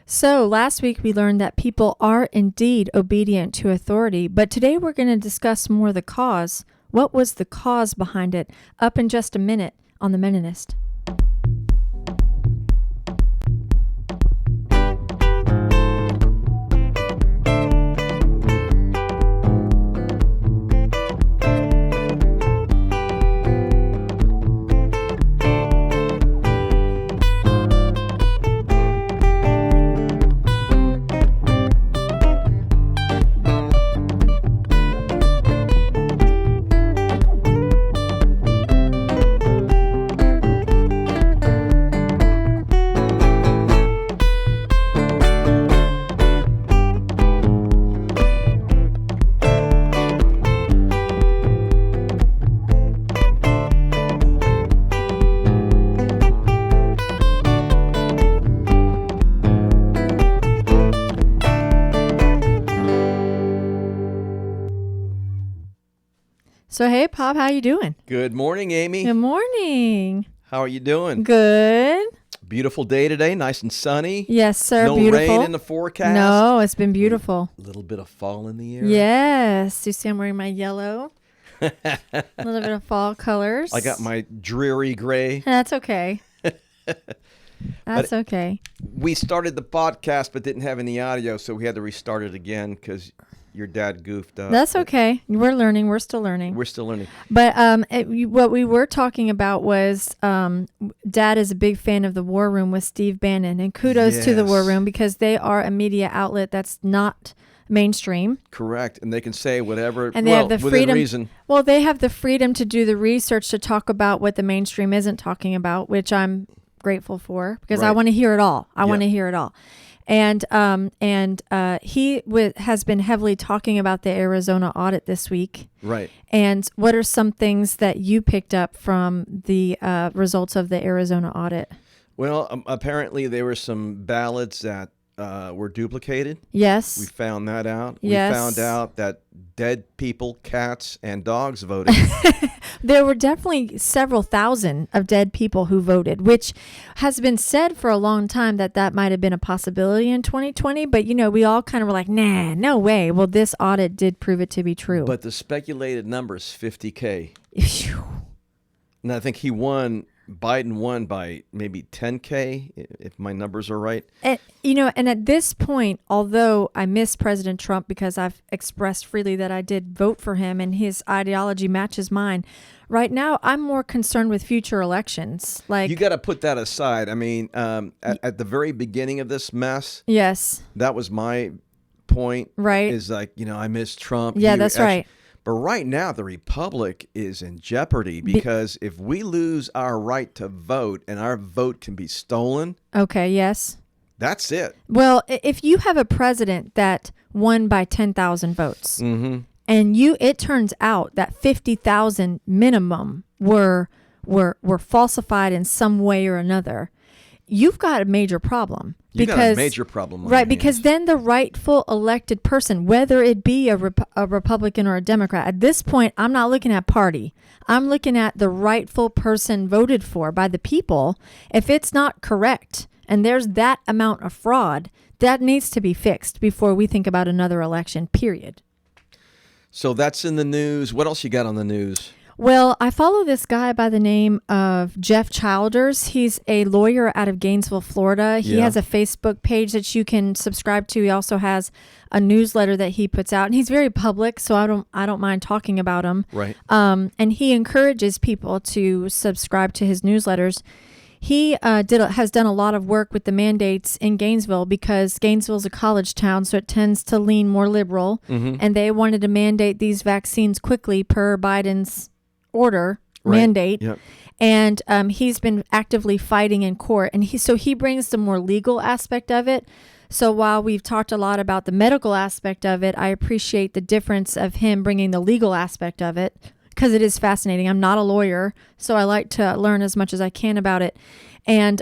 So last week we learned that people are indeed obedient to authority, but today we're going to discuss more the cause. What was the cause behind it? Up in just a minute on The Meninist. So, hey, Pop, how you doing? Good morning, Amy. Good morning. How are you doing? Good. Beautiful day today, nice and sunny. Yes, sir. No beautiful. rain in the forecast. No, it's been beautiful. A little bit of fall in the air. Yes. You see I'm wearing my yellow. A little bit of fall colors. I got my dreary gray. That's okay. That's okay. We started the podcast but didn't have any audio, so we had to restart it again because your dad goofed up. That's okay. We're learning. We're still learning. We're still learning. But what we were talking about was Dad is a big fan of the War Room with Steve Bannon. And kudos to the War Room because they are a media outlet that's not mainstream. Correct. And they can say whatever, and they have the within freedom, reason. Well, they have the freedom to do the research to talk about what the mainstream isn't talking about, which I'm grateful for because I want to hear it all. I want to hear it all. And he has been heavily talking about the Arizona audit this week. Right. And what are some things that you picked up from the results of the Arizona audit? Well, apparently there were some ballots that were duplicated. Yes. We found that out. Yes. We found out that dead people, cats, and dogs voted. There were definitely several thousand of dead people who voted, which has been said for a long time that might have been a possibility in 2020. But, we all kind of were like, nah, no way. Well, this audit did prove it to be true. But the speculated number is 50K. And I think Biden won by maybe 10K, if my numbers are right. And, and at this point, although I miss President Trump because I've expressed freely that I did vote for him and his ideology matches mine, right now I'm more concerned with future elections. Like, you got to put that aside. I mean, at the very beginning of this mess, yes, that was my point. Right. Is like, I miss Trump. Yeah, that's right. But right now, the republic is in jeopardy because if we lose our right to vote and our vote can be stolen. Okay, yes. That's it. Well, if you have a president that won by 10,000 votes, and it turns out that 50,000 minimum were falsified in some way or another, you've got a major problem. You got a major problem. Right, because then the rightful elected person, whether it be a Republican or a Democrat, at this point, I'm not looking at party. I'm looking at the rightful person voted for by the people. If it's not correct and there's that amount of fraud, that needs to be fixed before we think about another election, period. So that's in the news. What else you got on the news? Well, I follow this guy by the name of Jeff Childers. He's a lawyer out of Gainesville, Florida. He has a Facebook page that you can subscribe to. He also has a newsletter that he puts out, and he's very public, so I don't mind talking about him. Right. And he encourages people to subscribe to his newsletters. He has done a lot of work with the mandates in Gainesville because Gainesville's a college town, so it tends to lean more liberal, and they wanted to mandate these vaccines quickly per Biden's mandate. Yep. And he's been actively fighting in court, and he brings the more legal aspect of it. So while we've talked a lot about the medical aspect of it, I appreciate the difference of him bringing the legal aspect of it because it is fascinating. I'm not a lawyer, so I like to learn as much as I can about it. And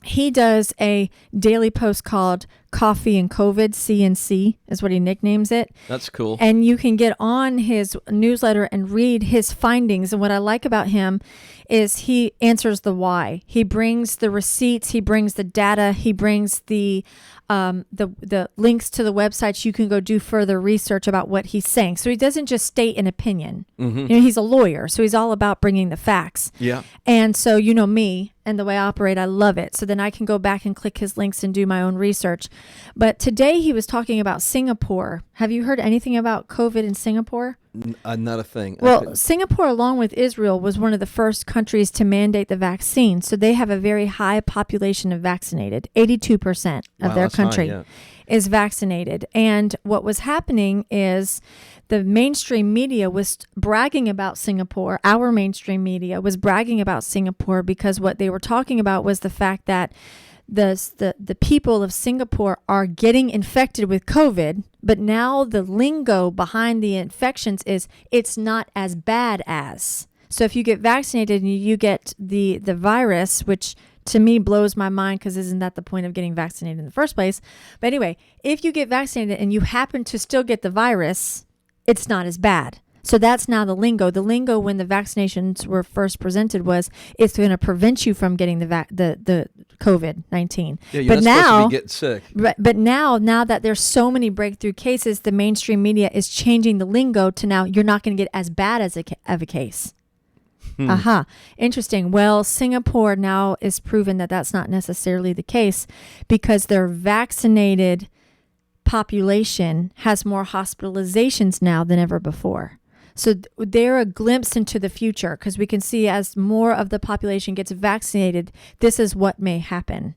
he does a daily post called Coffee and COVID, CNC is what he nicknames it. That's cool. And you can get on his newsletter and read his findings. And what I like about him is he answers the why. He brings the receipts, he brings the data, he brings the links to the websites. You can go do further research about what he's saying. So he doesn't just state an opinion. Mm-hmm. You know, he's a lawyer, so he's all about bringing the facts. Yeah. And so, you know me and the way I operate, I love it. So then I can go back and click his links and do my own research. But today he was talking about Singapore. Have you heard anything about COVID in Singapore? Not a thing. Well, Singapore, along with Israel, was one of the first countries to mandate the vaccine. So they have a very high population of vaccinated. 82% of their country is vaccinated. And what was happening is the mainstream media was bragging about Singapore. Our mainstream media was bragging about Singapore because what they were talking about was the fact that the people of Singapore are getting infected with COVID, but now the lingo behind the infections is it's not as bad as. So if you get vaccinated and you get the virus, which to me blows my mind because isn't that the point of getting vaccinated in the first place? But anyway, if you get vaccinated and you happen to still get the virus, it's not as bad. So that's now the lingo. The lingo when the vaccinations were first presented was it's going to prevent you from getting the COVID-19. Yeah, you're not supposed to be getting sick. But now that there's so many breakthrough cases, the mainstream media is changing the lingo to now you're not going to get as bad as of a case. Aha. Interesting. Well, Singapore now is proven that that's not necessarily the case because their vaccinated population has more hospitalizations now than ever before. So they're a glimpse into the future because we can see as more of the population gets vaccinated, this is what may happen.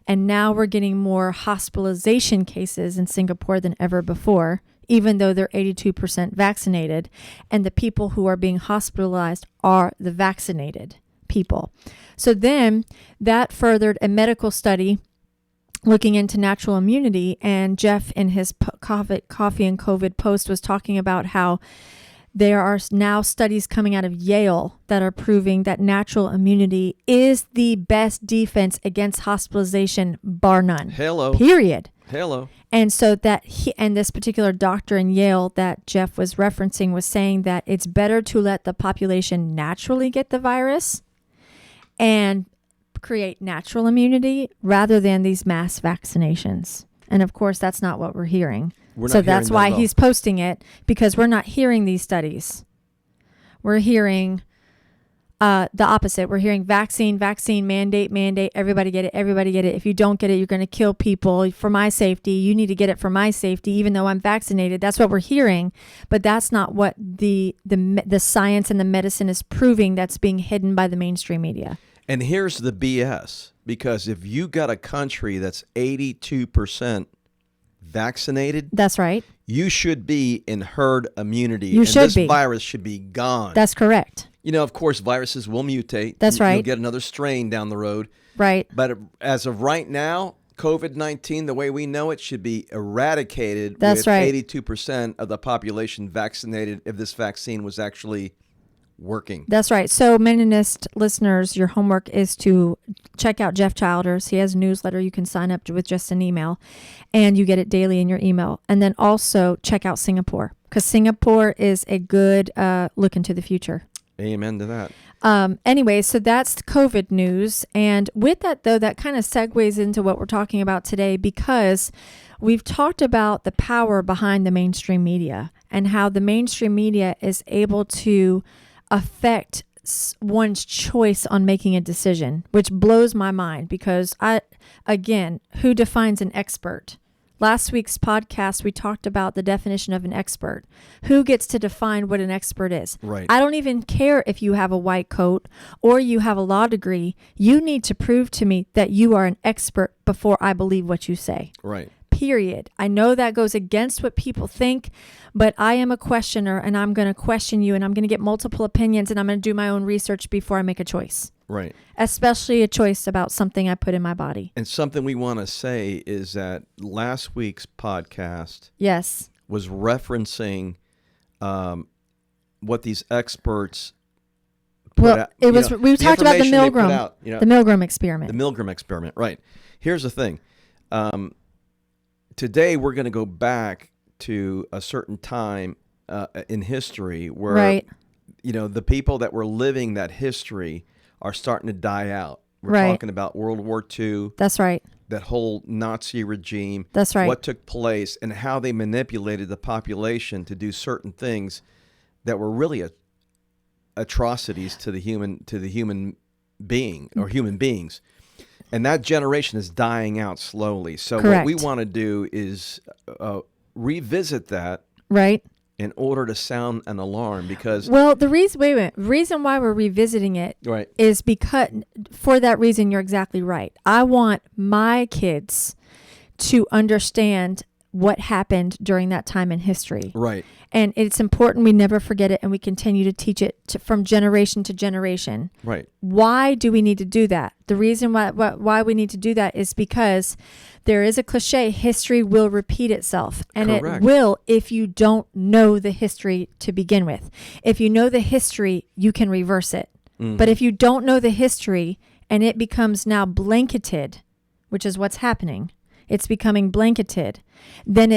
And now we're getting more hospitalization cases in Singapore than ever before, even though they're 82% vaccinated. And the people who are being hospitalized are the vaccinated people. So then that furthered a medical study looking into natural immunity. And Jeff in his Coffee and COVID post was talking about how there are now studies coming out of Yale that are proving that natural immunity is the best defense against hospitalization, bar none. Hello. Period. Hello. And so that this particular doctor in Yale that Jeff was referencing was saying that it's better to let the population naturally get the virus and create natural immunity rather than these mass vaccinations. And of course, that's not what we're hearing. So that's why he's posting it, because we're not hearing these studies. We're hearing the opposite. We're hearing vaccine, mandate, everybody get it. If you don't get it, you're going to kill people. For my safety, you need to get it for my safety, even though I'm vaccinated. That's what we're hearing, but that's not what the science and the medicine is proving. That's being hidden by the mainstream media. And here's the BS, because if you got a country that's 82% vaccinated, that's right. You should be in herd immunity. You should this be. Virus should be gone. That's correct. You know, of course, viruses will mutate. That's right. You'll get another strain down the road. Right. But as of right now, COVID-19, the way we know it, should be eradicated. That's right. 82% of the population vaccinated if this vaccine was actually working. That's right. So, Meninist listeners, your homework is to check out Jeff Childers. He has a newsletter. You can sign up with just an email, and you get it daily in your email. And then also check out Singapore, because Singapore is a good look into the future. Amen to that. Anyway, so that's COVID news. And with that, though, that kind of segues into what we're talking about today, because we've talked about the power behind the mainstream media and how the mainstream media is able to affect one's choice on making a decision, which blows my mind because who defines an expert? Last week's podcast, we talked about the definition of an expert. Who gets to define what an expert is? Right. I don't even care if you have a white coat or you have a law degree. You need to prove to me that you are an expert before I believe what you say. Right. Period. I know that goes against what people think, but I am a questioner, and I'm going to question you, and I'm going to get multiple opinions, and I'm going to do my own research before I make a choice. Right. Especially a choice about something I put in my body. And something we want to say is that last week's podcast was referencing what these experts put out. We talked about the Milgram, the Milgram experiment. The Milgram experiment, right. Here's the thing. today we're going to go back to a certain time in history where, Right. The people that were living that history are starting to die out. We're Right. talking about World War II, That's right. that whole Nazi regime. That's right. What took place and how they manipulated the population to do certain things that were really atrocities to the human being or human beings. And that generation is dying out slowly. So Correct. what we want to do is revisit that Right. in order to sound an alarm, because Well, the reason why we're revisiting it right, is because for that reason, you're exactly right. I want my kids to understand what happened during that time in history. right, And it's important we never forget it and we continue to teach it from generation to generation. right, Why do we need to do that? The reason why we need to do that is because there is a cliche, history will repeat itself. And Correct. it will if you don't know the history to begin with. If you know the history, you can reverse it. Mhm. But if you don't know the history and it becomes now blanketed, which is what's happening, it's becoming blanketed, then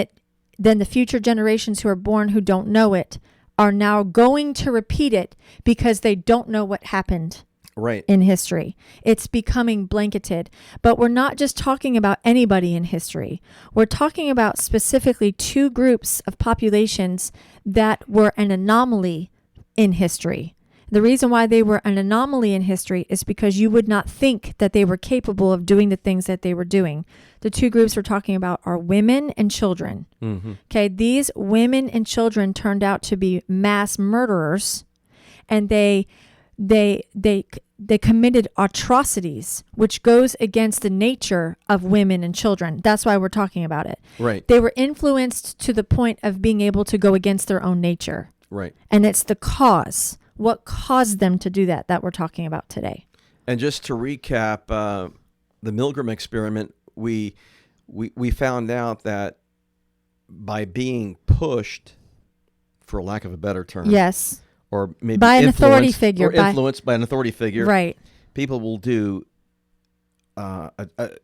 the future generations who are born who don't know it are now going to repeat it because they don't know what happened right, in history. It's becoming blanketed. But we're not just talking about anybody in history. We're talking about specifically two groups of populations that were an anomaly in history. The reason why they were an anomaly in history is because you would not think that they were capable of doing the things that they were doing. The two groups we're talking about are women and children. mm-hmm. Okay, these women and children turned out to be mass murderers, and they committed atrocities, which goes against the nature of women and children. That's why we're talking about it. Right, They were influenced to the point of being able to go against their own nature. right. And it's the cause. What caused them to do that we're talking about today. And just to recap, the Milgram experiment, we found out that by being pushed, for lack of a better term, Yes. or maybe By an authority influenced- figure, or influenced by an authority figure, Right. people will do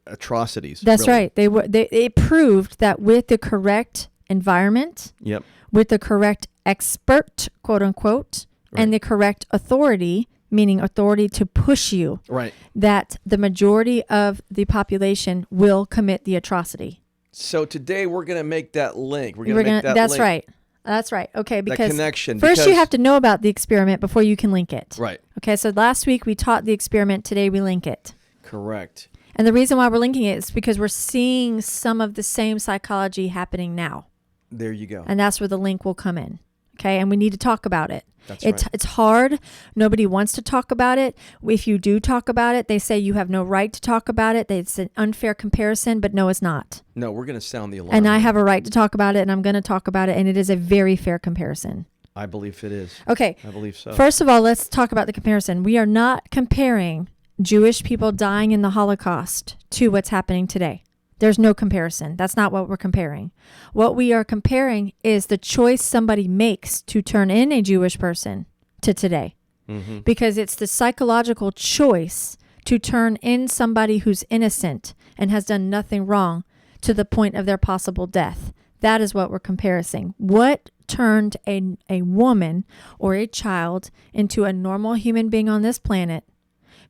atrocities. That's really. right. It proved that with the correct environment, Yep. with the correct expert, quote unquote, Right. and the correct authority, meaning authority to push you, Right. that the majority of the population will commit the atrocity. So today we're going to make that link. We're going to make that That's link, right. That's right. Okay, that because connection. first you because- have to know about the experiment before you can link it. Right. Okay, so last week we taught the experiment. Today we link it. Correct. And the reason why we're linking it is because we're seeing some of the same psychology happening now. There you go. And that's where the link will come in. Okay, and we need to talk about it. That's right. It's hard. Nobody wants to talk about it. If you do talk about it, they say you have no right to talk about it. It's an unfair comparison, but no, it's not. No, we're going to sound the alarm. And I have a right to talk about it, and I'm going to talk about it, and it is a very fair comparison. I believe it is. Okay, I believe so. first of all, let's talk about the comparison. We are not comparing Jewish people dying in the Holocaust to what's happening today. There's no comparison. That's not what we're comparing. What we are comparing is the choice somebody makes to turn in a Jewish person to today. Mm-hmm. Because it's the psychological choice to turn in somebody who's innocent and has done nothing wrong to the point of their possible death. That is what we're comparing. What turned a woman or a child into a normal human being on this planet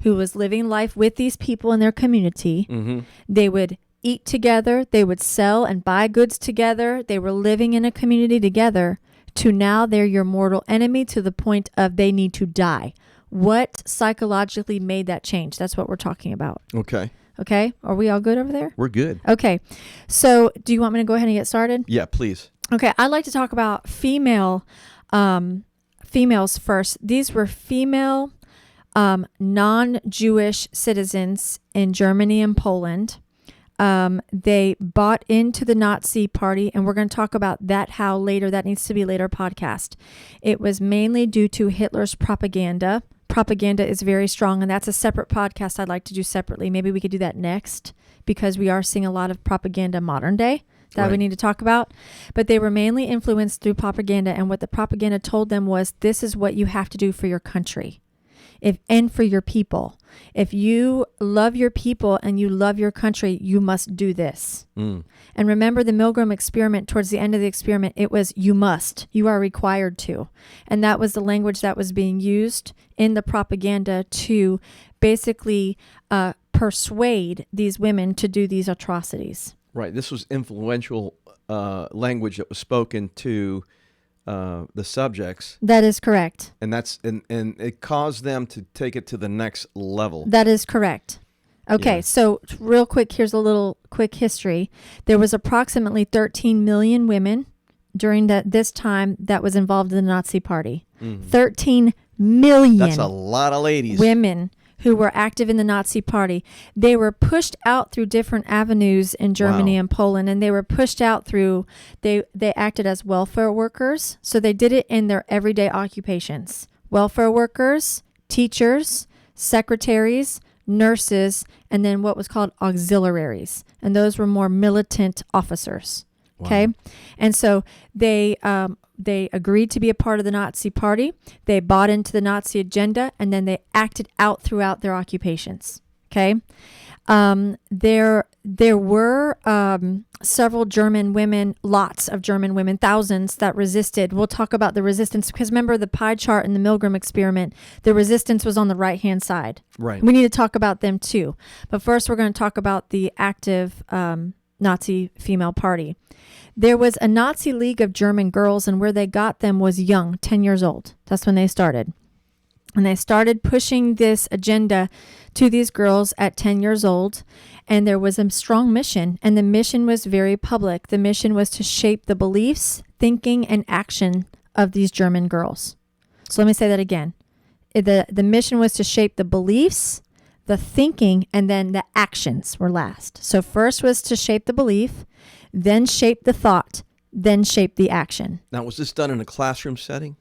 who was living life with these people in their community? Mm-hmm. They would eat together. They would sell and buy goods together. They were living in a community together, to now they're your mortal enemy to the point of they need to die. What psychologically made that change? That's what we're talking about. Okay. Okay? Are we all good over there? We're good. Okay. So do you want me to go ahead and get started? Yeah, please. Okay. I'd like to talk about females first. These were female non-Jewish citizens in Germany and Poland. They bought into the Nazi party, and we're going to talk about that how later. That needs to be later podcast. It was mainly due to Hitler's propaganda. Propaganda is very strong, and that's a separate podcast I'd like to do separately. Maybe we could do that next, because we are seeing a lot of propaganda modern day that we Right. need to talk about. But they were mainly influenced through propaganda, and what the propaganda told them was, this is what you have to do for your country. and for your people. If you love your people and you love your country, you must do this. And remember the Milgram experiment, towards the end of the experiment, it was you must, you are required to. And that was the language that was being used in the propaganda to basically persuade these women to do these atrocities. Right. This was influential language that was spoken to the subjects. That is correct. And it caused them to take it to the next level. That is correct. Okay, so real quick, here's a little quick history. There was approximately 13 million women during this time that was involved in the Nazi Party. 13 million. That's a lot of ladies. Women who were active in the Nazi Party. They were pushed out through different avenues in Germany and Poland, and they were pushed out through, they acted as welfare workers, so they did it in their everyday occupations. Welfare workers, teachers, secretaries, nurses, and then what was called auxiliaries, and those were more militant officers. Okay, and so they agreed to be a part of the Nazi Party. They bought into the Nazi agenda, and then they acted out throughout their occupations. Okay, there were several German women, lots of German women, thousands that resisted. We'll talk about the resistance because remember the pie chart in the Milgram experiment. The resistance was on the right-hand side. Right. We need to talk about them too, but first we're going to talk about the active Nazi female party. There was a Nazi League of German girls, and where they got them was young, 10 years old. That's when they started. And they started pushing this agenda to these girls at 10 years old, and there was a strong mission, and the mission was very public. The mission was to shape the beliefs, thinking, and action of these German girls. So let me say that again. The mission was to shape the beliefs, the thinking, and then the actions were last. So first was to shape the belief, then shape the thought, then shape the action. Now, was this done in a classroom setting?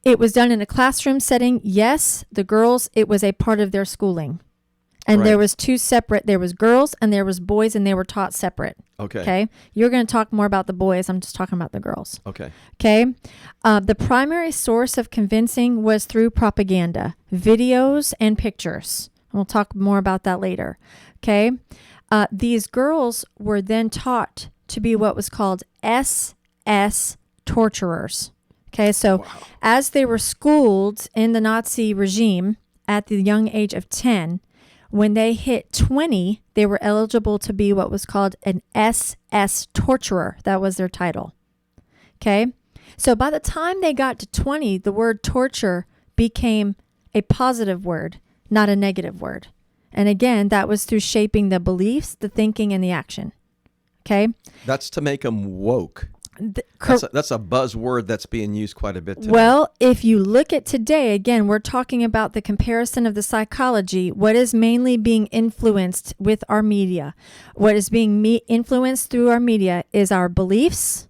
It was done in a classroom setting. Yes, the girls, it was a part of their schooling. And there was two separate, there was girls and there was boys, and they were taught separate. Okay. You're going to talk more about the boys. I'm just talking about the girls. Okay. The primary source of convincing was through propaganda, videos, and pictures. We'll talk more about that later. Okay. These girls were then taught to be what was called SS torturers. Okay, so as they were schooled in the Nazi regime at the young age of 10, when they hit 20, they were eligible to be what was called an SS torturer. That was their title. Okay, so by the time they got to 20, the word torture became a positive word, not a negative word. And again, that was through shaping the beliefs, the thinking, and the action. Okay? That's to make them woke. That's a buzzword that's being used quite a bit today. Well, if you look at today, again, we're talking about the comparison of the psychology. What is mainly being influenced with our media? What is being influenced through our media is our beliefs,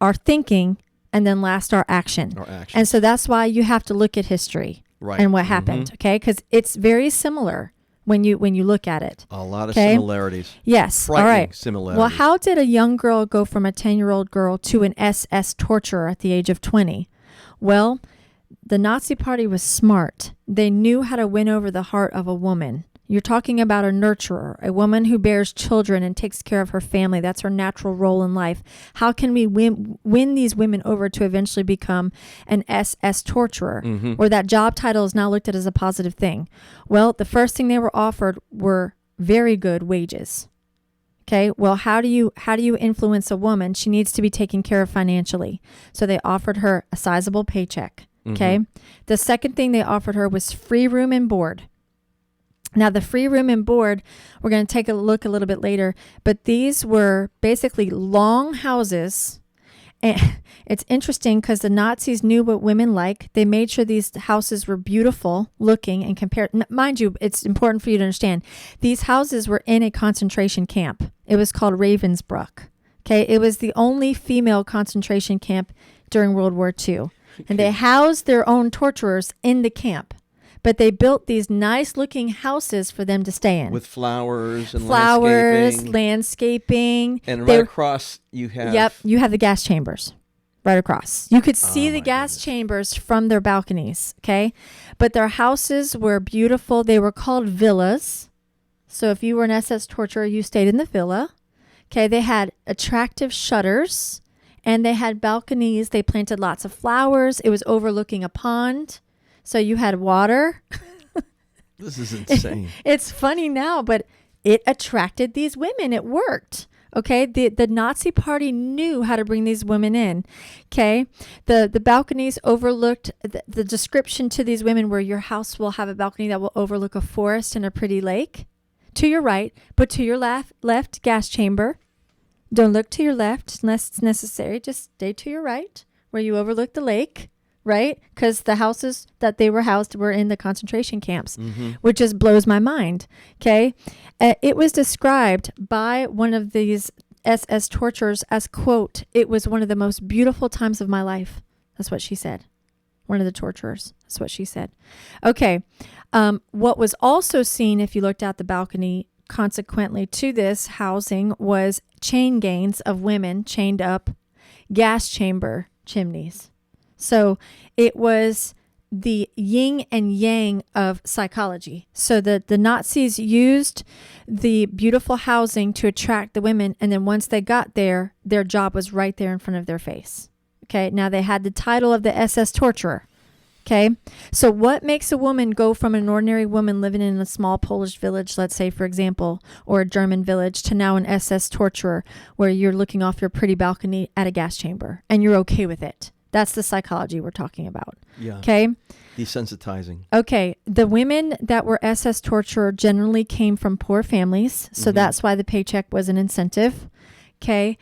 our thinking, and then last our action. And so that's why you have to look at history and what happened, okay? Because it's very similar when you look at it. A lot of similarities. Yes. Frightening all right. similarities. Well, how did a young girl go from a 10-year-old girl to an SS torturer at the age of 20? Well, the Nazi Party was smart. They knew how to win over the heart of a woman. You're talking about a nurturer, a woman who bears children and takes care of her family. That's her natural role in life. How can we win these women over to eventually become an SS torturer, where that job title is now looked at as a positive thing? Well, the first thing they were offered were very good wages. Okay, well, how do you influence a woman? She needs to be taken care of financially. So they offered her a sizable paycheck. Okay, the second thing they offered her was free room and board. Now, the free room and board, we're going to take a look a little bit later, but these were basically long houses. And it's interesting because the Nazis knew what women like. They made sure these houses were beautiful looking and compared. Mind you, it's important for you to understand. These houses were in a concentration camp. It was called Ravensbrück. Okay, it was the only female concentration camp during World War II. And they housed their own torturers in the camp. But they built these nice-looking houses for them to stay in. With flowers and landscaping. And right across you have... Yep, you have the gas chambers. right across. You could see Oh, the my gas goodness. chambers from their balconies, okay? But their houses were beautiful. They were called villas. So if you were an SS torturer, you stayed in the villa. Okay, they had attractive shutters and they had balconies. They planted lots of flowers. It was overlooking a pond. So you had water. This is insane. It's funny now, but it attracted these women. It worked. Okay, the Nazi party knew how to bring these women in. Okay, the balconies overlooked, the description to these women were, your house will have a balcony that will overlook a forest and a pretty lake. To your right, but to your left gas chamber. Don't look to your left unless it's necessary. Just stay to your right where you overlook the lake, right? Because the houses that they were housed were in the concentration camps, which just blows my mind. Okay. It was described by one of these SS torturers as, quote, it was one of the most beautiful times of my life. That's what she said. One of the torturers. That's what she said. Okay. What was also seen, if you looked out the balcony, consequently to this housing, was chain gangs of women chained up gas chamber chimneys. So it was the yin and yang of psychology. So the Nazis used the beautiful housing to attract the women. And then once they got there, their job was right there in front of their face. Okay. Now they had the title of the SS torturer. Okay. So what makes a woman go from an ordinary woman living in a small Polish village, let's say, for example, or a German village, to now an SS torturer where you're looking off your pretty balcony at a gas chamber and you're okay with it? That's the psychology we're talking about. Yeah. Okay. Desensitizing. Okay. The women that were SS torturer generally came from poor families. So that's why the paycheck was an incentive. Okay.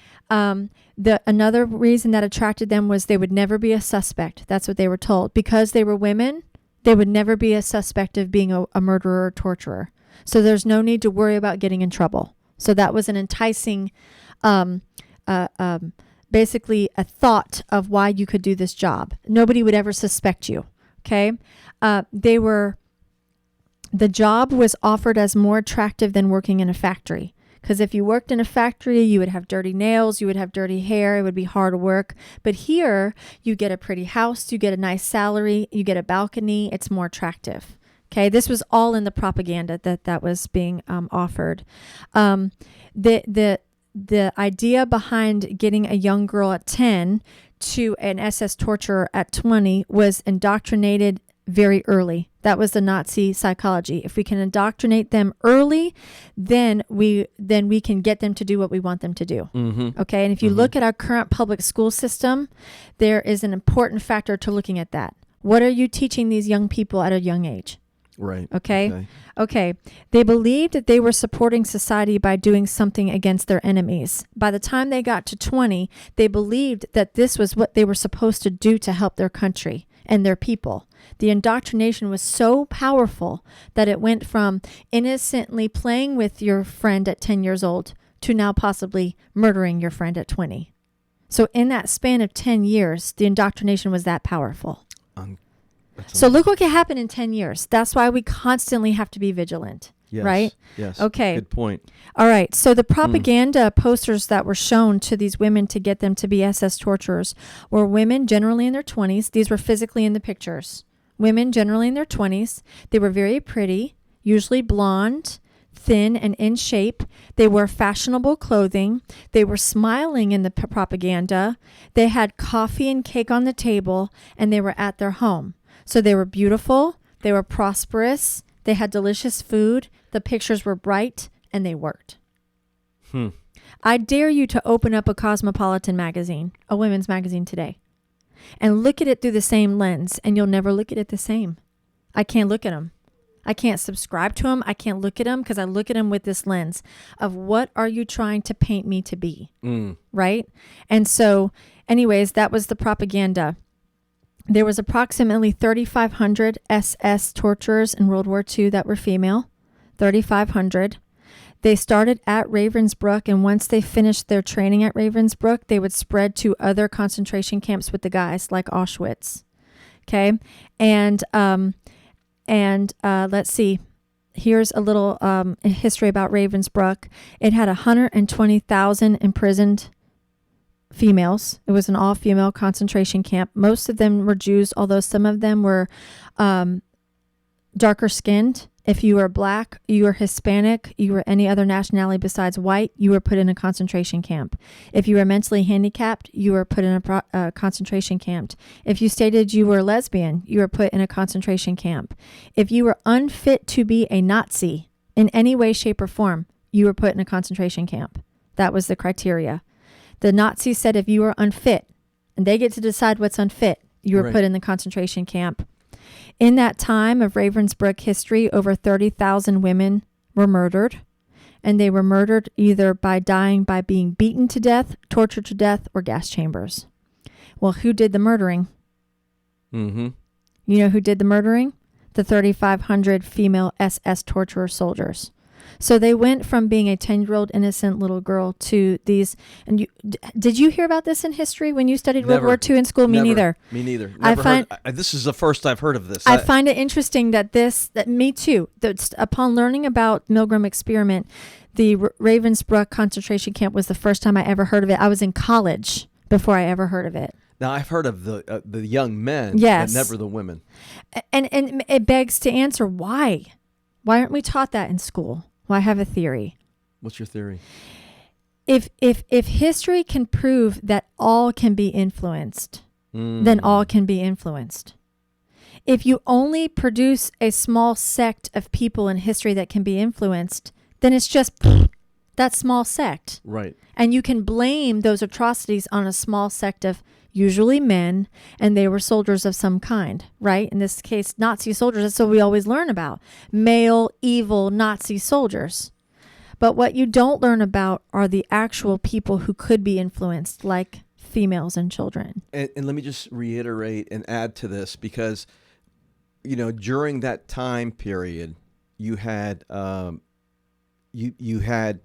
Another reason that attracted them was they would never be a suspect. That's what they were told. Because they were women, they would never be a suspect of being a murderer or torturer. So there's no need to worry about getting in trouble. So that was an enticing, basically a thought of why you could do this job. Nobody would ever suspect you. Okay. The job was offered as more attractive than working in a factory. Because if you worked in a factory, you would have dirty nails, you would have dirty hair, it would be hard work. But here, you get a pretty house, you get a nice salary, you get a balcony, it's more attractive. Okay, this was all in the propaganda that was being offered. The idea behind getting a young girl at 10 to an SS torturer at 20 was indoctrinated very early. That was the Nazi psychology. If we can indoctrinate them early, then we can get them to do what we want them to do. Okay. And if you look at our current public school system, there is an important factor to looking at that. What are you teaching these young people at a young age? Right. Okay. They believed that they were supporting society by doing something against their enemies. By the time they got to 20, they believed that this was what they were supposed to do to help their country and their people. The indoctrination was so powerful that it went from innocently playing with your friend at 10 years old to now possibly murdering your friend at 20. So in that span of 10 years, the indoctrination was that powerful. So look what can happen in 10 years. That's why we constantly have to be vigilant. Yes. Right? Yes. Okay. Good point. All right. So the propaganda posters that were shown to these women to get them to be SS torturers were women generally in their 20s. These were physically in the pictures. Women generally in their 20s. They were very pretty, usually blonde, thin and in shape. They wore fashionable clothing. They were smiling in the propaganda. They had coffee and cake on the table, and they were at their home. So they were beautiful. They were prosperous. They had delicious food. The pictures were bright, and they worked. I dare you to open up a Cosmopolitan magazine, a women's magazine today, and look at it through the same lens, and you'll never look at it the same. I can't look at them. I can't subscribe to them. I can't look at them because I look at them with this lens of what are you trying to paint me to be, right? And so, anyways, that was the propaganda. There was approximately 3,500 SS torturers in World War II that were female, 3,500. They started at Ravensbrück, and once they finished their training at Ravensbrück, they would spread to other concentration camps with the guys, like Auschwitz. Okay, and let's see. Here's a little history about Ravensbrück. It had 120,000 imprisoned females. It was an all-female concentration camp. Most of them were Jews, although some of them were darker skinned. If you were black, you were Hispanic, you were any other nationality besides white, you were put in a concentration camp. If you were mentally handicapped, you were put in a concentration camp. If you stated you were lesbian, you were put in a concentration camp. If you were unfit to be a Nazi in any way, shape, or form, you were put in a concentration camp. That was the criteria. The Nazis said if you were unfit, and they get to decide what's unfit, you were put in the concentration camp. In that time of Ravensbrück history, over 30,000 women were murdered, and they were murdered either by dying by being beaten to death, tortured to death, or gas chambers. Well, who did the murdering? Mm-hmm. You know who did the murdering? The 3,500 female SS torturer soldiers. So they went from being a 10-year-old innocent little girl to these. And did you hear about this in history when you studied World War II in school? Me neither. Me neither. Never heard. This is the first I've heard of this. I find it interesting that me too, that upon learning about Milgram experiment, the Ravensbrück concentration camp was the first time I ever heard of it. I was in college before I ever heard of it. Now, I've heard of the young men, yes, but never the women. And it begs to answer why. Why aren't we taught that in school? Well, I have a theory. What's your theory? If history can prove that all can be influenced, then all can be influenced. If you only produce a small sect of people in history that can be influenced, then it's just that small sect. Right. And you can blame those atrocities on a small sect of usually men, and they were soldiers of some kind, right? In this case, Nazi soldiers. That's what we always learn about. Male, evil Nazi soldiers. But what you don't learn about are the actual people who could be influenced, like females and children. And let me just reiterate and add to this, because, during that time period, you had you had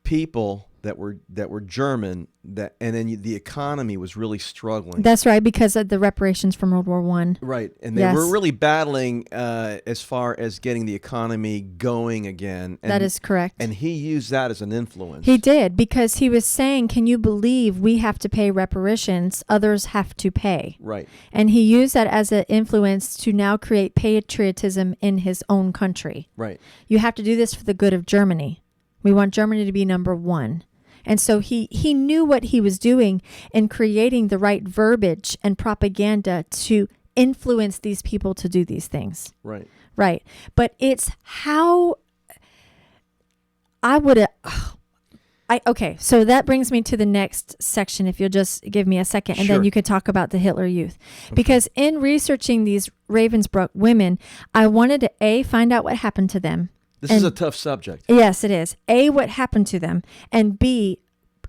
people that were German, and then the economy was really struggling. That's right, because of the reparations from World War I. Right, and they were really battling as far as getting the economy going again. And, that is correct. And he used that as an influence. He did, because he was saying, can you believe we have to pay reparations, others have to pay? Right. And he used that as an influence to now create patriotism in his own country. Right. You have to do this for the good of Germany. We want Germany to be number one. And so he knew what he was doing in creating the right verbiage and propaganda to influence these people to do these things. Right. Right. But it's how I would okay, so that brings me to the next section, if you'll just give me a second, and Sure. then you could talk about the Hitler Youth. Okay. Because in researching these Ravensbrück women, I wanted to, find out what happened to them. This is a tough subject. Yes, it is. A, what happened to them, and B,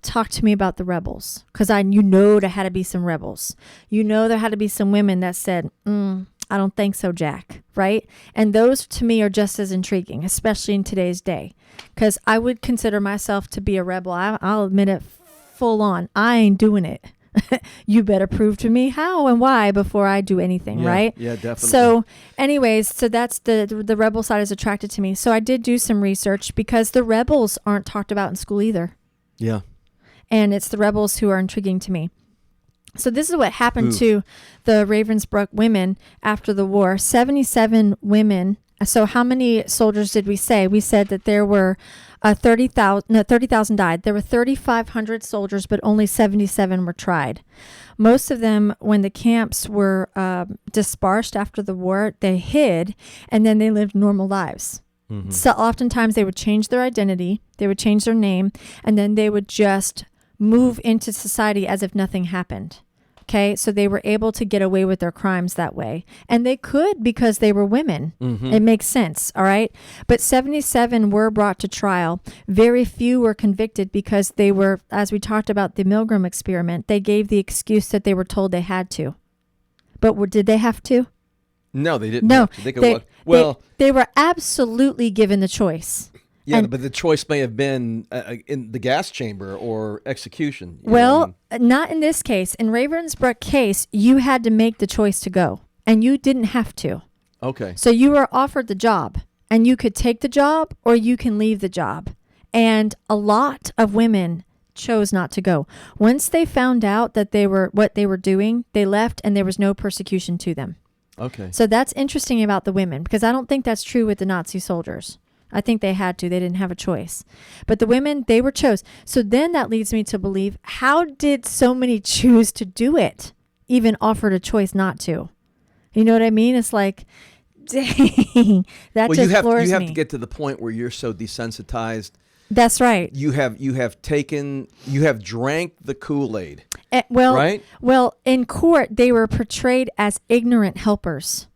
talk to me about the rebels, because there had to be some rebels. There had to be some women that said, I don't think so, Jack, right? And those to me are just as intriguing, especially in today's day, because I would consider myself to be a rebel. I'll admit it full on. I ain't doing it. You better prove to me how and why before I do anything, right? Yeah, definitely. So anyways, that's the rebel side is attracted to me. So I did do some research, because the rebels aren't talked about in school either. Yeah. And it's the rebels who are intriguing to me. So this is what happened to the Ravensbrück women after the war. 77 women. So how many soldiers did we say? We said that there were 30,000 died. There were 3,500 soldiers, but only 77 were tried. Most of them, when the camps were dispersed after the war, they hid, and then they lived normal lives. Mm-hmm. So oftentimes they would change their identity, they would change their name, and then they would just move into society as if nothing happened. Okay, so they were able to get away with their crimes that way. And they could, because they were women. Mm-hmm. It makes sense, all right? But 77 were brought to trial. Very few were convicted because they were, as we talked about the Milgram experiment, they gave the excuse that they were told they had to. But did they have to? No, they didn't. No, they were absolutely given the choice. Yeah, but the choice may have been in the gas chamber or execution. Not in this case. In Ravensbrück case, you had to make the choice to go, and you didn't have to. Okay. So you were offered the job, and you could take the job or you can leave the job. And a lot of women chose not to go. Once they found out that what they were doing, they left, and there was no persecution to them. Okay. So that's interesting about the women, because I don't think that's true with the Nazi soldiers. I think they had to. They didn't have a choice. But the women, they were chose. So then that leads me to believe, how did so many choose to do it, even offered a choice not to? You know what I mean? It's like, dang, that just floors me. You have to get to the point where you're so desensitized. That's right. You have drank the Kool-Aid. Right? Well, in court, they were portrayed as ignorant helpers.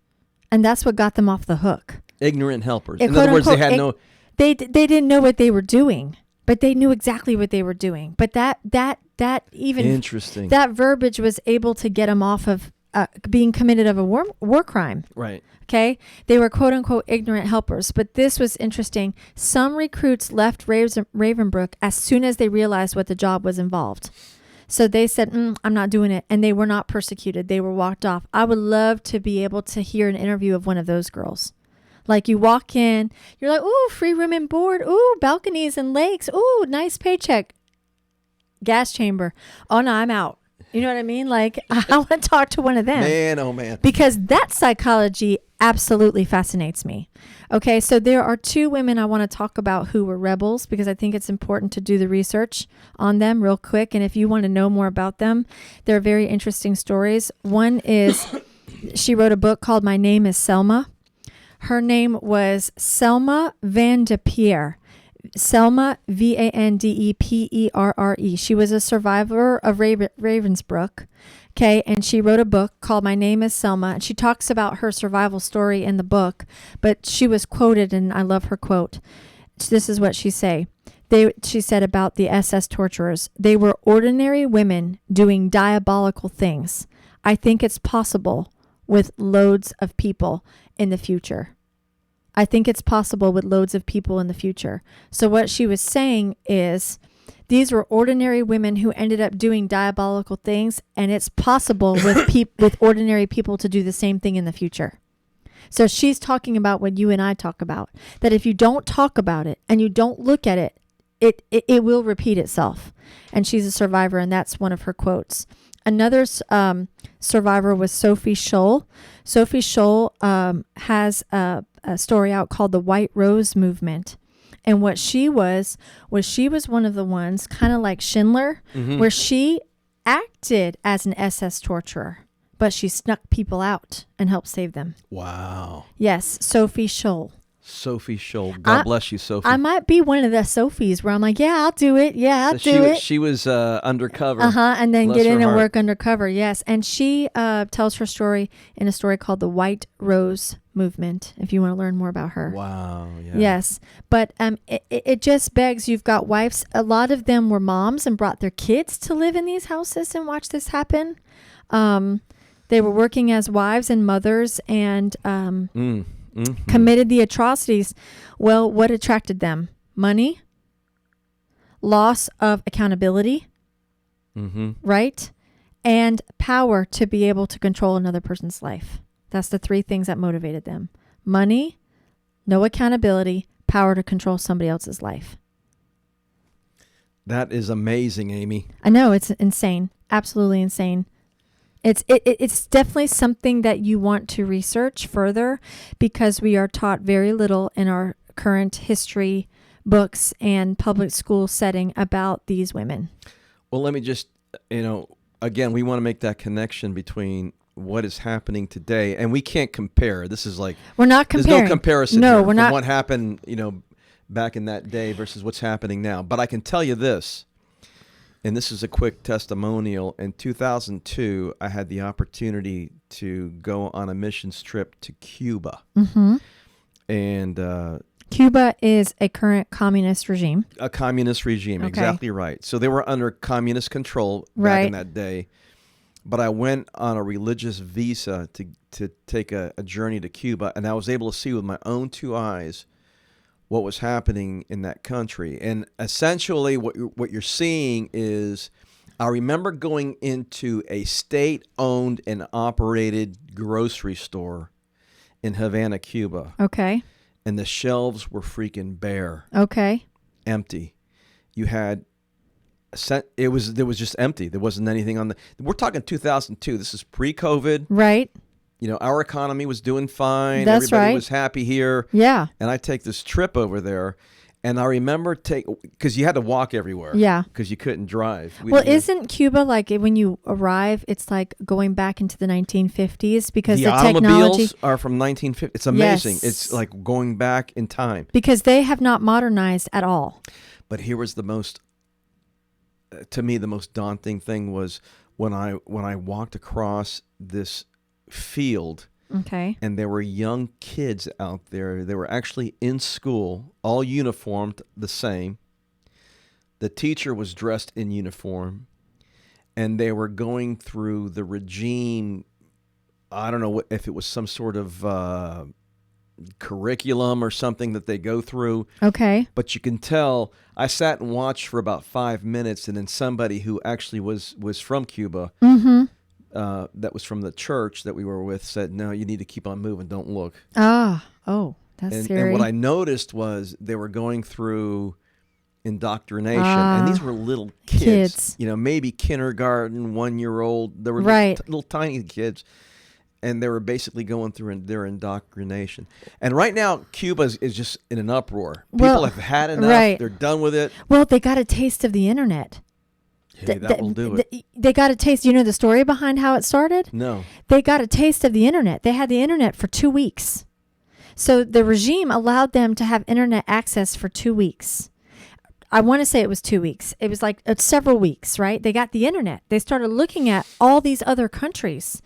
And that's what got them off the hook. Ignorant helpers. In other words, they had no... They didn't know what they were doing, but they knew exactly what they were doing. But that even... Interesting. That verbiage was able to get them off of being committed of a war crime. Right. Okay? They were quote-unquote ignorant helpers. But this was interesting. Some recruits left Ravenbrook as soon as they realized what the job was involved. So they said, I'm not doing it. And they were not persecuted. They were walked off. I would love to be able to hear an interview of one of those girls. Like, you walk in, you're like, ooh, free room and board. Ooh, balconies and lakes. Ooh, nice paycheck. Gas chamber. Oh, no, I'm out. You know what I mean? Like, I want to talk to one of them. Man, oh, man. Because that psychology absolutely fascinates me. Okay, so there are two women I want to talk about who were rebels, because I think it's important to do the research on them real quick. And if you want to know more about them, they're very interesting stories. One is, she wrote a book called My Name is Selma. Her name was Selma Van de Pierre. Selma, Vandeperre. She was a survivor of Ravensbrück. Okay, and she wrote a book called My Name is Selma. And she talks about her survival story in the book, but she was quoted, and I love her quote. This is what she said about the SS torturers. They were ordinary women doing diabolical things. I think it's possible with loads of people in the future. I think it's possible with loads of people in the future. So what she was saying is, these were ordinary women who ended up doing diabolical things, and it's possible with ordinary people to do the same thing in the future. So she's talking about what you and I talk about, that if you don't talk about it and you don't look at it, it will repeat itself. And she's a survivor, and that's one of her quotes. Another survivor was Sophie Scholl. Sophie Scholl has a story out called the White Rose Movement. And what she was she was one of the ones, kind of like Schindler, where she acted as an SS torturer, but she snuck people out and helped save them. Wow. Yes, Sophie Scholl. Sophie Scholl. God bless you, Sophie. I might be one of the Sophies where I'm like, yeah, I'll do it. Yeah, I'll do it. She was undercover. And then get in and work undercover. Yes. And she tells her story in a story called the White Rose Movement, if you want to learn more about her. Wow. Yeah. Yes. But it just begs, you've got wives. A lot of them were moms and brought their kids to live in these houses and watch this happen. They were working as wives and mothers and committed the atrocities. Well, what attracted them? Money, loss of accountability, right? And power to be able to control another person's life. That's the three things that motivated them. Money, no accountability, power to control somebody else's life. That is amazing, Amy. I know, it's insane. Absolutely insane. It's definitely something that you want to research further, because we are taught very little in our current history books and public school setting about these women. Well, let me just, again, we want to make that connection between what is happening today, and we can't compare. This is like, we're not comparing. There's no comparison No, here we're from not. what happened, back in that day versus what's happening now. But I can tell you this. And this is a quick testimonial. In 2002, I had the opportunity to go on a missions trip to Cuba. And Cuba is a current communist regime. A communist regime, okay. Exactly right. So they were under communist control back in that day. But I went on a religious visa to take a journey to Cuba, and I was able to see with my own two eyes what was happening in that country. And essentially what you're seeing is, I remember going into a state-owned and operated grocery store in Havana, Cuba. Okay. And the shelves were freaking bare. Okay. Empty. You had There was just empty. There wasn't anything on the. We're talking 2002. This is pre-COVID. Right. Our economy was doing fine. That's Everybody right. was happy here. Yeah. And I take this trip over there, and I remember because you had to walk everywhere. Yeah. Because you couldn't drive. Well, isn't Cuba like when you arrive, it's like going back into the 1950s because the technology automobiles are from 1950. It's amazing. Yes. It's like going back in time. Because they have not modernized at all. But here was to me, the most daunting thing was when I walked across this field. Okay. And there were young kids out there. They were actually in school, all uniformed the same. The teacher was dressed in uniform, and they were going through the regime. I don't know if it was some sort of curriculum or something that they go through. Okay. But you can tell, I sat and watched for about 5 minutes, and then somebody who actually was from Cuba, that was from the church that we were with, said, "No, you need to keep on moving. Don't look." Oh, that's scary. And what I noticed was they were going through indoctrination, and these were little kids. Maybe kindergarten, 1-year-old. They were little tiny kids. And they were basically going through their indoctrination. And right now, Cuba is just in an uproar. People have had enough. Right. They're done with it. Well, they got a taste of the internet. Hey, that will do it. They got a taste. You know the story behind how it started? No. They got a taste of the internet. They had the internet for 2 weeks. So the regime allowed them to have internet access for 2 weeks. I want to say it was 2 weeks. It was like several weeks, right? They got the internet. They started looking at all these other countries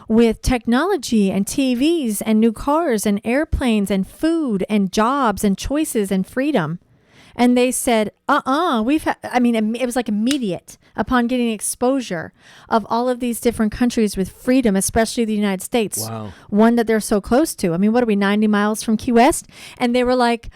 with technology and TVs and new cars and airplanes and food and jobs and choices and freedom. And they said, it was like immediate upon getting exposure of all of these different countries with freedom, especially the United States. Wow. One that they're so close to. I mean, what are we, 90 miles from Key West? And they were like,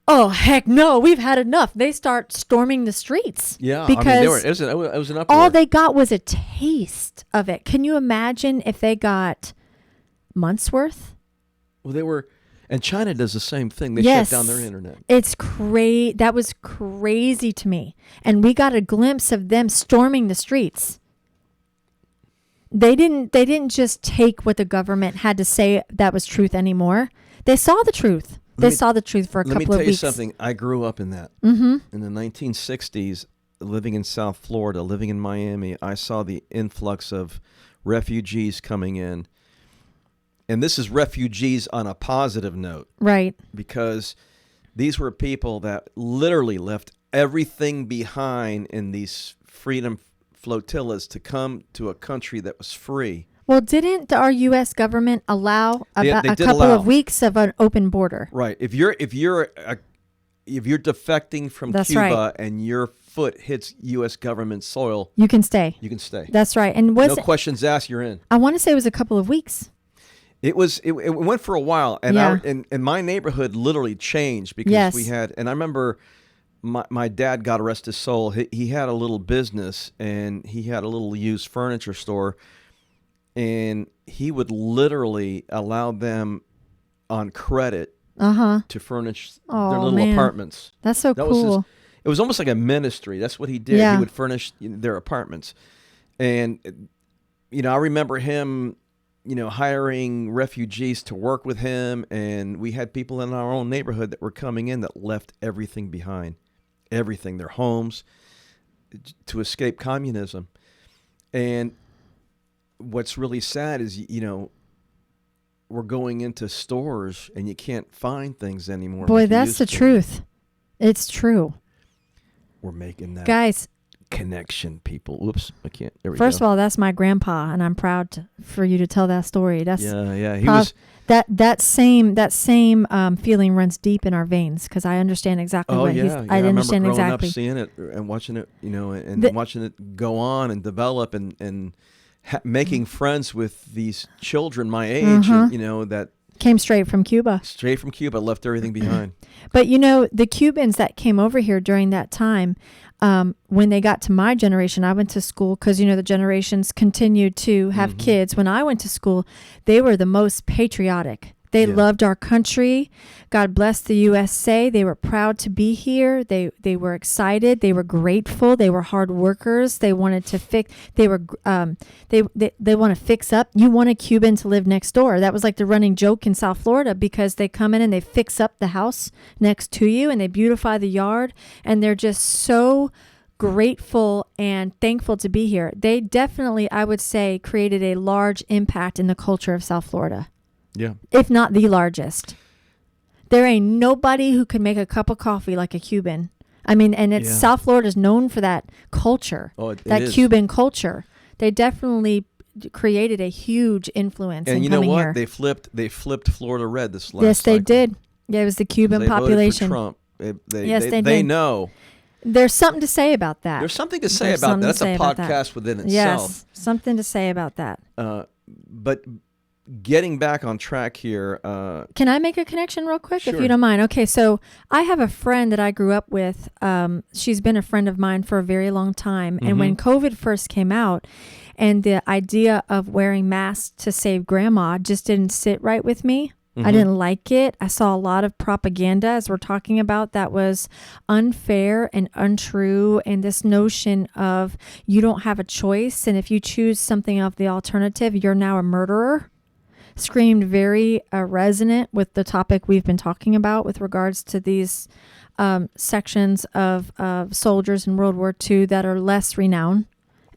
oh, heck no, we've had enough. They start storming the streets. Yeah, because it was an uproar. all they got was a taste of it. Can you imagine if they got months worth? Well, and China does the same thing. They Yes. shut down their internet. It's crazy. That was crazy to me. And we got a glimpse of them storming the streets. They didn't just take what the government had to say that was truth anymore. They saw the truth. They saw the truth for a couple of weeks. Let me tell you something. I grew up in that. Mm-hmm. In the 1960s, living in South Florida, living in Miami, I saw the influx of refugees coming in. And this is refugees on a positive note. Right. Because these were people that literally left everything behind in these freedom flotillas to come to a country that was free. Well, didn't our U.S. government allow They a did couple allow. of weeks of an open border? Right. If you're defecting from That's Cuba right. and your foot hits U.S. government soil, You can stay. you can stay. That's right. And No questions asked. You're in. I want to say it was a couple of weeks. It went for a while, and Yeah. and my neighborhood literally changed because Yes. we had. And I remember my dad, God rest his soul, he had a little business and he had a little used furniture store, and he would literally allow them on credit to furnish their little apartments. That's so That cool. was it was almost like a ministry. That's what he did. Yeah. He would furnish their apartments, and I remember him. Hiring refugees to work with him, and we had people in our own neighborhood that were coming in that left everything behind, everything, their homes, to escape communism. And what's really sad is, we're going into stores and you can't find things anymore. Boy, like you that's used the to. truth. It's true. We're making that Guys, connection, people. Whoops, I can't. There we first go. of all, that's my grandpa, and I'm proud for you to tell that story. That's Yeah, he was. that same feeling runs deep in our veins because I understand exactly what he's. I remember understand growing exactly. up seeing it and watching it, and watching it go on and develop and making friends with these children my age, and, that Came straight from Cuba. straight from Cuba, left everything behind. But the Cubans that came over here during that time, when they got to my generation, I went to school because, the generations continued to have kids. When I went to school, they were the most patriotic. They Yeah. loved our country. God bless the USA. They were proud to be here. They were excited. They were grateful. They were hard workers. They wanted to fix. They were they want to fix up. You want a Cuban to live next door. That was like the running joke in South Florida, because they come in and they fix up the house next to you and they beautify the yard, and they're just so grateful and thankful to be here. They definitely, I would say, created a large impact in the culture of South Florida. Yeah. If not the largest. There ain't nobody who can make a cup of coffee like a Cuban. I mean, and it's South Florida is known for that culture, that is. Cuban culture. They definitely created a huge influence. And in you know coming what? here. They flipped Florida red this last Yes, they cycle. did. Yeah, it was the Cuban They population. voted for Trump. Yes, they They did. know. There's something to say about that. There's something to say There's about that. something That's to a say about podcast within itself. Yes, something to say about that. But getting back on track here. Can I make a connection real quick, if Sure. you don't mind? Okay, so I have a friend that I grew up with. She's been a friend of mine for a very long time. And when COVID first came out, and the idea of wearing masks to save grandma just didn't sit right with me. I didn't like it. I saw a lot of propaganda, as we're talking about, that was unfair and untrue. And this notion of you don't have a choice. And if you choose something of the alternative, you're now a murderer, screamed very resonant with the topic we've been talking about with regards to these sections of soldiers in World War II that are less renowned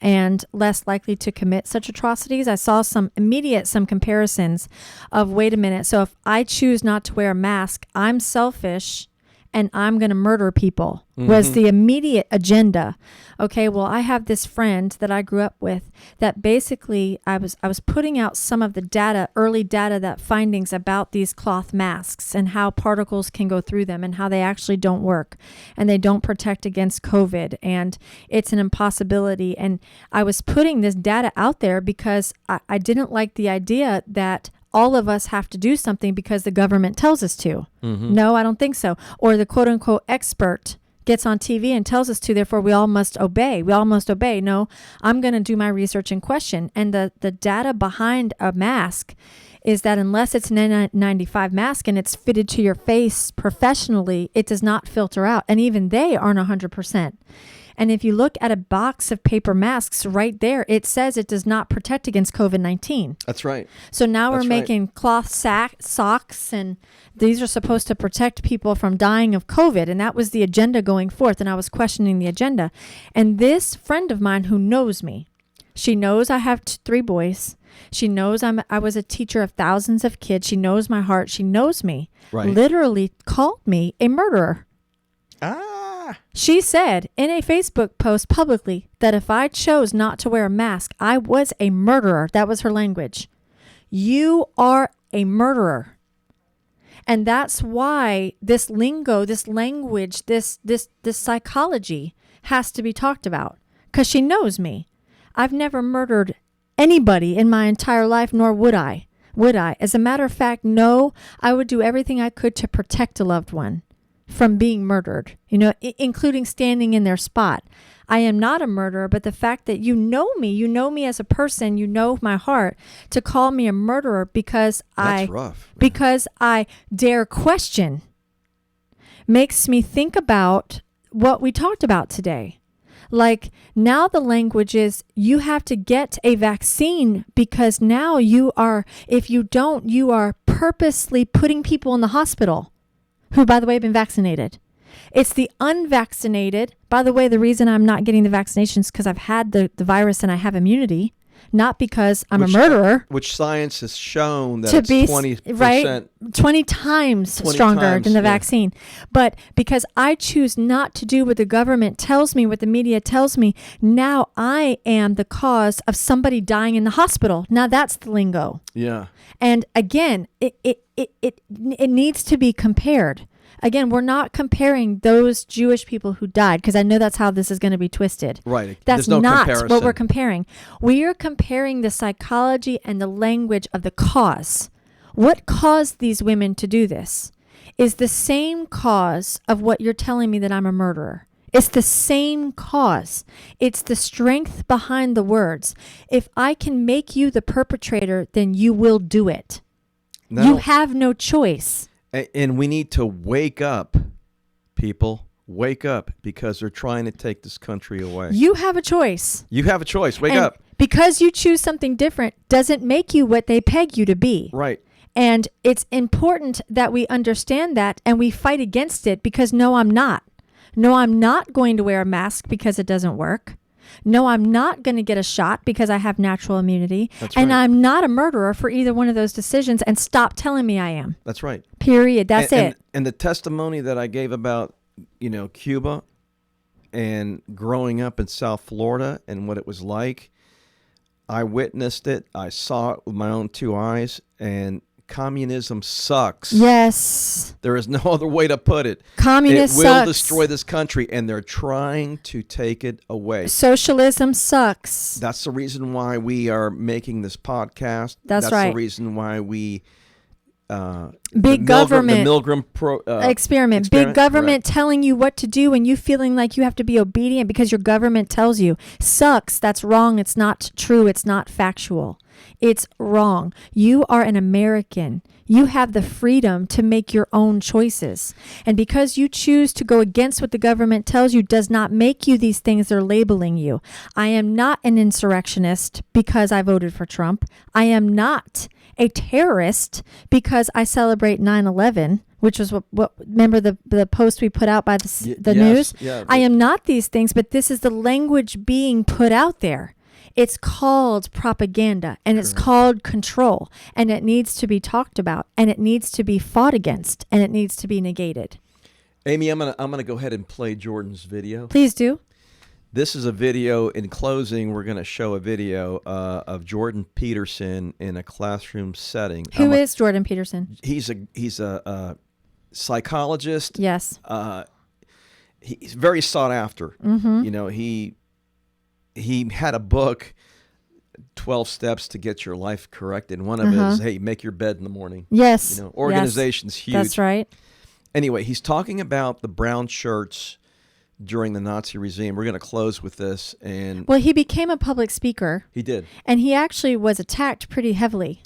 and less likely to commit such atrocities. I saw some comparisons of, wait a minute, so if I choose not to wear a mask, I'm selfish and I'm going to murder people, was the immediate agenda. Okay, well, I have this friend that I grew up with that basically I was putting out some of the data, early data, that findings about these cloth masks and how particles can go through them and how they actually don't work and they don't protect against COVID, and it's an impossibility. And I was putting this data out there because I didn't like the idea that all of us have to do something because the government tells us to. No, I don't think so. Or the quote unquote expert gets on TV and tells us to, therefore we all must obey. We all must obey. No, I'm going to do my research and question. And the data behind a mask is that unless it's an N95 mask and it's fitted to your face professionally, it does not filter out. And even they aren't 100%. And if you look at a box of paper masks right there, it says it does not protect against COVID-19. That's right. So now That's we're right. making cloth socks, and these are supposed to protect people from dying of COVID. And that was the agenda going forth. And I was questioning the agenda. And this friend of mine who knows me, she knows I have 3 boys. She knows I was a teacher of thousands of kids. She knows my heart. She knows me. Right. Literally called me a murderer. She said in a Facebook post publicly that if I chose not to wear a mask, I was a murderer. That was her language. You are a murderer. And that's why this lingo, this language, this psychology has to be talked about, because she knows me. I've never murdered anybody in my entire life, nor would I. Would I? As a matter of fact, no, I would do everything I could to protect a loved one from being murdered, including standing in their spot. I am not a murderer, but the fact that you know me as a person, you know my heart, to call me a murderer because That's rough. because I dare question, makes me think about what we talked about today. Like, now the language is you have to get a vaccine because now if you don't, you are purposely putting people in the hospital who, by the way, have been vaccinated. It's the unvaccinated. By the way, the reason I'm not getting the vaccinations is because I've had the virus and I have immunity, not because I'm a murderer. Which science has shown that To it's be 20%. right, 20 times 20 stronger times, than the yeah. vaccine. But because I choose not to do what the government tells me, what the media tells me, now I am the cause of somebody dying in the hospital. Now that's the lingo. Yeah. And again, it needs to be compared. Again, we're not comparing those Jewish people who died, because I know that's how this is going to be twisted. Right. That's There's no not comparison. what we're comparing. We are comparing the psychology and the language of the cause. What caused these women to do this is the same cause of what you're telling me that I'm a murderer. It's the same cause. It's the strength behind the words. If I can make you the perpetrator, then you will do it. You have no choice. And we need to wake up, people. Wake up, because they're trying to take this country away. You have a choice. You have a choice. Wake up. Because you choose something different doesn't make you what they peg you to be. Right. And it's important that we understand that and we fight against it, because no, I'm not. No, I'm not going to wear a mask because it doesn't work. No, I'm not going to get a shot because I have natural immunity. That's and right. I'm not a murderer for either one of those decisions, and stop telling me I am. That's right. Period. That's it. And the testimony that I gave about, Cuba and growing up in South Florida and what it was like, I witnessed it. I saw it with my own two eyes, and communism sucks. Yes. There is no other way to put it. Communism It will sucks. destroy this country, and they're trying to take it away. Socialism sucks. That's the reason why we are making this podcast. That's right. The reason why we big government the Milgram experiment. Big government telling you what to do and you feeling like you have to be obedient because your government tells you. Sucks. That's wrong. It's not true. It's not factual. It's wrong. You are an American. You have the freedom to make your own choices. And because you choose to go against what the government tells you does not make you these things they're labeling you. I am not an insurrectionist because I voted for Trump. I am not a terrorist because I celebrate 9/11, which was what remember the post we put out by the news? Yeah, I am not these things, but this is the language being put out there. It's called propaganda, and it's called control, and it needs to be talked about, and it needs to be fought against, and it needs to be negated. Amy, I'm gonna go ahead and play Jordan's video. Please do. This is a video. In closing, we're going to show a video of Jordan Peterson in a classroom setting. Who is Jordan Peterson? He's a psychologist. Yes. He's very sought after. Mm-hmm. He had a book, 12 Steps to Get Your Life Corrected. One of it is, hey, make your bed in the morning. Yes. Organization's huge. That's right. Anyway, he's talking about the brown shirts during the Nazi regime. We're going to close with this. Well, he became a public speaker. He did. And he actually was attacked pretty heavily.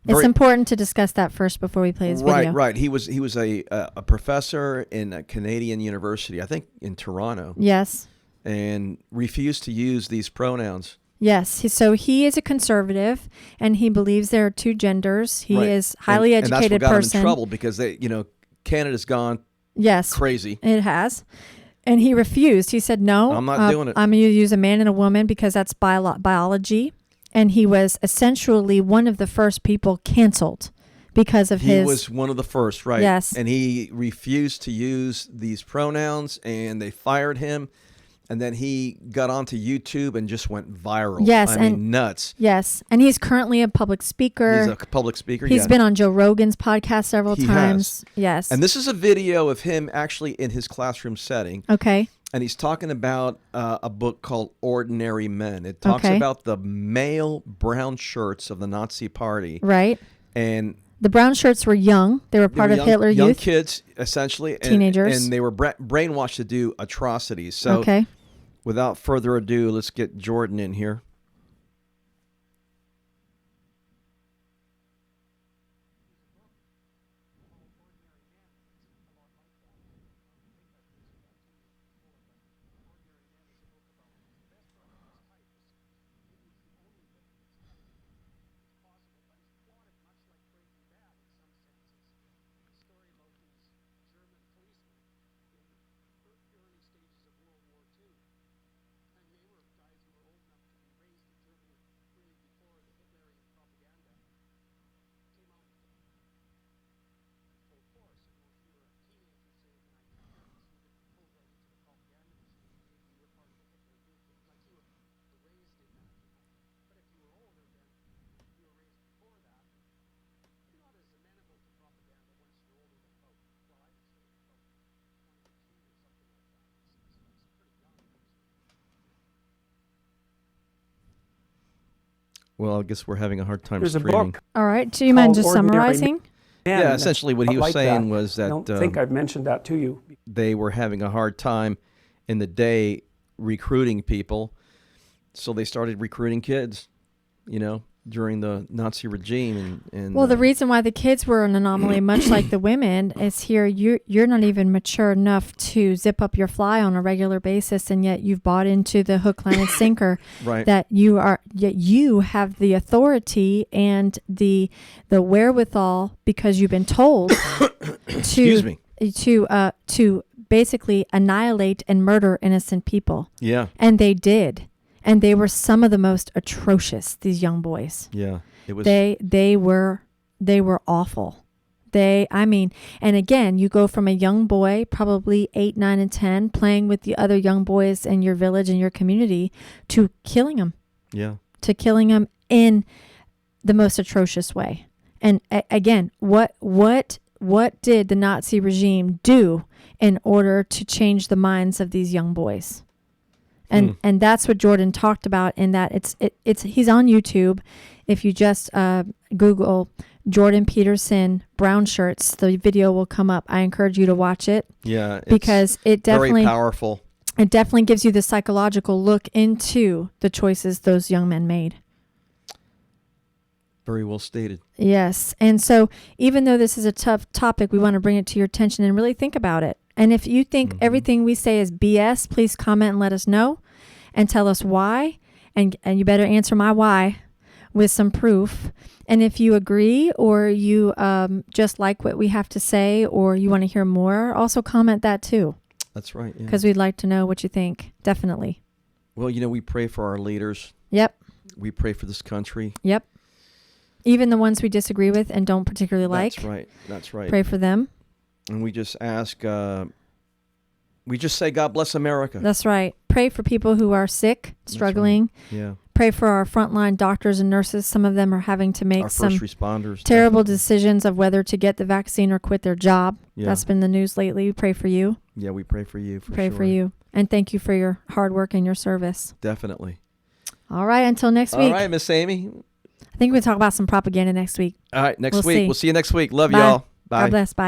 It's important to discuss that first before we play his video. Right. He was a professor in a Canadian university, I think in Toronto. Yes. And refused to use these pronouns. Yes. So he is a conservative, and he believes there are two genders. He is highly educated person. And that's what got him in trouble because Canada's gone crazy. It has. And he refused. He said, no, I'm not doing it. I'm going to use a man and a woman because that's biology. And he was essentially one of the first people canceled because of his... He was one of the first, right. Yes. And he refused to use these pronouns, and they fired him. And then he got onto YouTube and just went viral. Yes. I mean, nuts. Yes. And he's currently a public speaker. He's a public speaker, He's been on Joe Rogan's podcast several times. Has. Yes. And this is a video of him actually in his classroom setting. Okay. And he's talking about a book called Ordinary Men. It talks about the male brown shirts of the Nazi Party. Right. And the brown shirts were young. They were part of Hitler Youth. Young kids, essentially. Teenagers. And they were brainwashed to do atrocities. So without further ado, let's get Jordan in here. Well, I guess we're having a hard time There's streaming. a book. All right. Do you mind just summarizing? Yeah, essentially what he was saying was that... I don't think I've mentioned that to you. They were having a hard time in the day recruiting people, so they started recruiting kids, during the Nazi regime. And Well, the reason why the kids were an anomaly, much like the women, is here you're not even mature enough to zip up your fly on a regular basis, and yet you've bought into the hook, line, and sinker. Right. That you have the authority and the wherewithal, because you've been told Excuse me. to basically annihilate and murder innocent people. Yeah. And they did. And they were some of the most atrocious, these young boys. Yeah. It was. They were awful. And again, you go from a young boy, probably 8, 9, and 10, playing with the other young boys in your village and your community, to killing them. Yeah. To killing them in the most atrocious way. And again, what did the Nazi regime do in order to change the minds of these young boys? And that's what Jordan talked about, in that he's on YouTube. If you just Google Jordan Peterson brown shirts, the video will come up. I encourage you to watch it. Yeah. It's because it definitely very powerful. It definitely gives you the psychological look into the choices those young men made. Very well stated. Yes. And so even though this is a tough topic, we want to bring it to your attention and really think about it. And if you think everything we say is BS, please comment and let us know and tell us why. And you better answer my why with some proof. And if you agree, or you just like what we have to say, or you want to hear more, also comment that too. That's right. Yeah. Because we'd like to know what you think. Definitely. Well, we pray for our leaders. Yep. We pray for this country. Yep. Even the ones we disagree with and don't particularly like. That's right. That's right. Pray for them. And we just ask, we just say, God bless America. That's right. Pray for people who are sick, struggling. Right. Yeah. Pray for our frontline doctors and nurses. Some of them are having to make Our some first responders. terrible definitely. decisions of whether to get the vaccine or quit their job. Yeah. That's been the news lately. We pray for you. Yeah, we pray for you. Pray for you. And thank you for your hard work and your service. Definitely. All right. Until next week. All right, Miss Amy. I think we'll talk about some propaganda next week. All right, next We'll week. see. We'll see you next week. Love Bye. y'all. Bye. God bless. Bye.